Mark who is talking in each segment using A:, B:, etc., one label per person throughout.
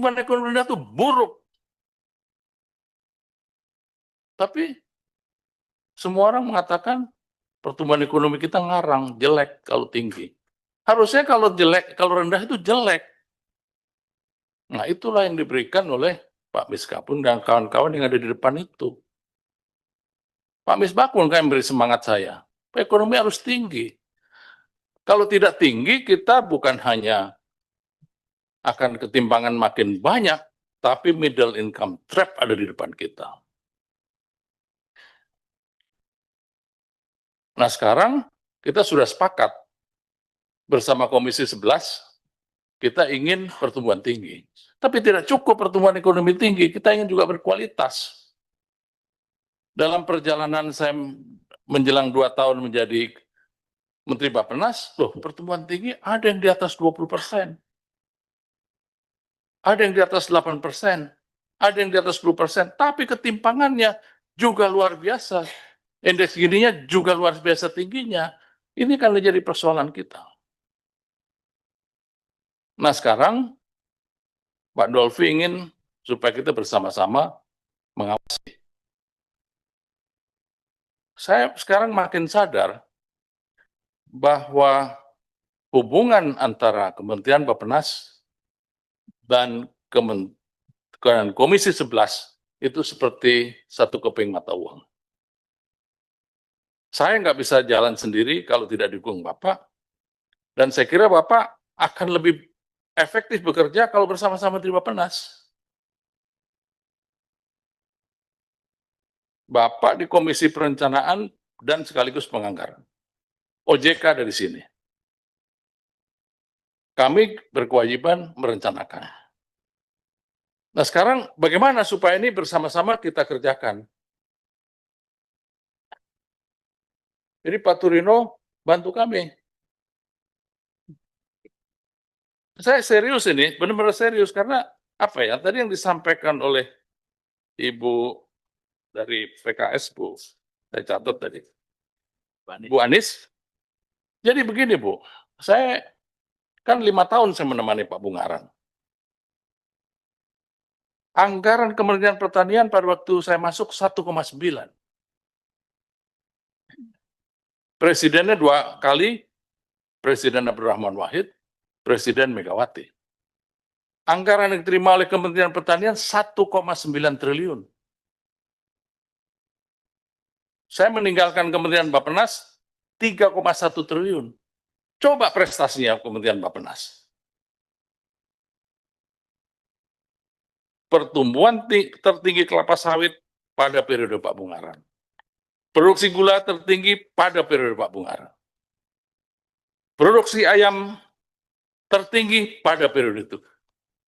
A: pertumbuhan ekonomi Indonesia itu buruk. Tapi semua orang mengatakan pertumbuhan ekonomi kita ngarang, jelek kalau tinggi. Harusnya kalau jelek, kalau rendah itu jelek. Nah, itulah yang diberikan oleh Pak Miskapun dan kawan-kawan yang ada di depan itu. Pak Misbakun kan yang beri semangat saya. Ekonomi harus tinggi. Kalau tidak tinggi, kita bukan hanya akan ketimpangan makin banyak, tapi middle income trap ada di depan kita. Nah, sekarang kita sudah sepakat bersama Komisi 11, kita ingin pertumbuhan tinggi. Tapi tidak cukup pertumbuhan ekonomi tinggi, kita ingin juga berkualitas. Dalam perjalanan saya menjelang 2 tahun menjadi Menteri Bappenas, loh, pertumbuhan tinggi ada yang di atas 20%. Ada yang di atas 8%, ada yang di atas 10%, tapi ketimpangannya juga luar biasa. Indeks gininya juga luar biasa tingginya. Ini kan menjadi persoalan kita. Nah, sekarang Pak Dolfi ingin supaya kita bersama-sama mengawasi. Saya sekarang makin sadar bahwa hubungan antara Kementerian Bappenas dan Komisi 11 itu seperti satu keping mata uang. Saya nggak bisa jalan sendiri kalau tidak didukung Bapak, dan saya kira Bapak akan lebih efektif bekerja kalau bersama-sama Menteri Bappenas. Bapak di Komisi Perencanaan dan sekaligus Penganggaran. OJK dari sini. Kami berkewajiban merencanakan. Nah, sekarang bagaimana supaya ini bersama-sama kita kerjakan? Jadi Pak Turino bantu kami. Saya serius ini, benar-benar serius, karena apa ya, tadi yang disampaikan oleh Ibu dari PKS, Bu, saya catat tadi, Bu Anies. Jadi begini, Bu, saya kan 5 tahun saya menemani Pak Bungaran. Anggaran Kementerian Pertanian pada waktu saya masuk 1,9. Presidennya 2 kali, Presiden Abdurrahman Wahid, Presiden Megawati. Anggaran yang diterima oleh Kementerian Pertanian 1,9 triliun. Saya meninggalkan Kementerian Bappenas 3,1 triliun. Coba prestasinya Kementerian Bappenas. Pertumbuhan tertinggi kelapa sawit pada periode Pak Bungaran. Produksi gula tertinggi pada periode Pak Bungaran. Produksi ayam tertinggi pada periode itu.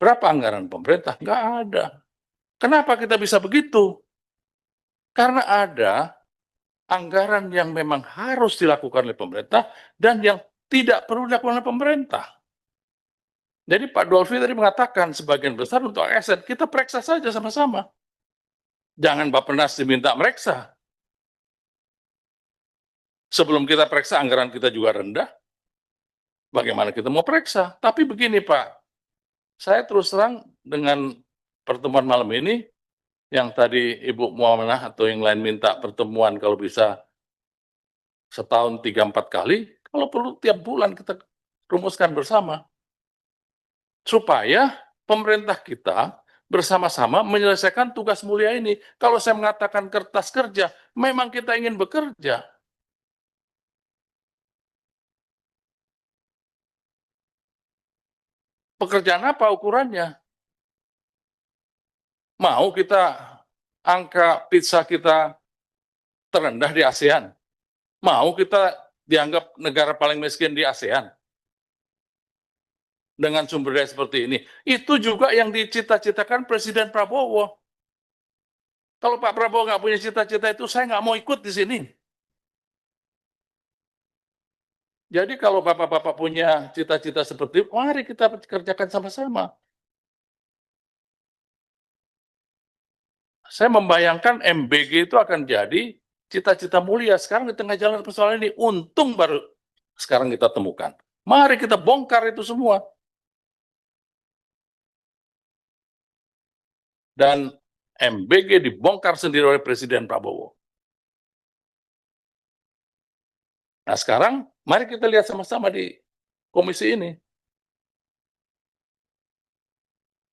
A: Berapa anggaran pemerintah? Nggak ada. Kenapa kita bisa begitu? Karena ada anggaran yang memang harus dilakukan oleh pemerintah dan yang tidak perlu dilakukan oleh pemerintah. Jadi Pak Dolfi tadi mengatakan sebagian besar untuk ASN, kita periksa saja sama-sama. Jangan Bappenas diminta meriksa. Sebelum kita periksa anggaran kita juga rendah, bagaimana kita mau periksa? Tapi begini Pak, saya terus terang dengan pertemuan malam ini, yang tadi Ibu Muamanah atau yang lain minta pertemuan kalau bisa setahun 3-4 kali, kalau perlu tiap bulan kita rumuskan bersama. Supaya pemerintah kita bersama-sama menyelesaikan tugas mulia ini. Kalau saya mengatakan kertas kerja, memang kita ingin bekerja. Pekerjaan apa ukurannya? Mau kita angka pizza kita terendah di ASEAN? Mau kita dianggap negara paling miskin di ASEAN? Dengan sumber daya seperti ini. Itu juga yang dicita-citakan Presiden Prabowo. Kalau Pak Prabowo nggak punya cita-cita itu, saya nggak mau ikut di sini. Jadi kalau bapak-bapak punya cita-cita seperti itu, mari kita kerjakan sama-sama. Saya membayangkan MBG itu akan jadi cita-cita mulia. Sekarang di tengah jalan persoalan ini, untung baru sekarang kita temukan. Mari kita bongkar itu semua. dan MBG dibongkar sendiri oleh Presiden Prabowo. Nah sekarang mari kita lihat sama-sama di komisi ini.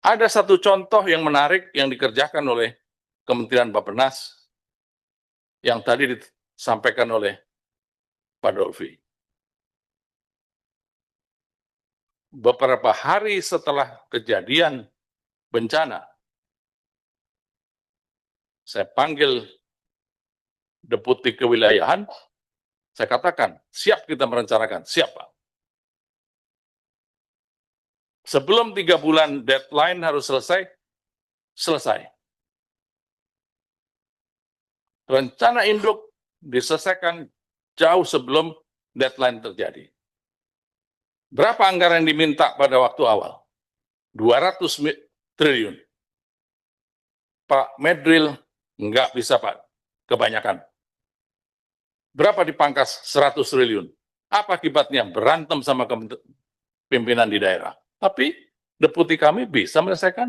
A: Ada satu contoh yang menarik yang dikerjakan oleh Kementerian Bappenas yang tadi disampaikan oleh Pak Dolvi. Beberapa hari setelah kejadian bencana, saya panggil Deputi Kewilayahan, saya katakan, siap kita merencanakan, siap Pak. Sebelum 3 bulan deadline harus selesai, selesai. Rencana induk diselesaikan jauh sebelum deadline terjadi. Berapa anggaran yang diminta pada waktu awal? 200 triliun. Pak Medril, enggak bisa Pak, kebanyakan. Berapa dipangkas? 100 triliun. Apa akibatnya? Berantem sama pimpinan di daerah. Tapi deputi kami bisa menyelesaikan.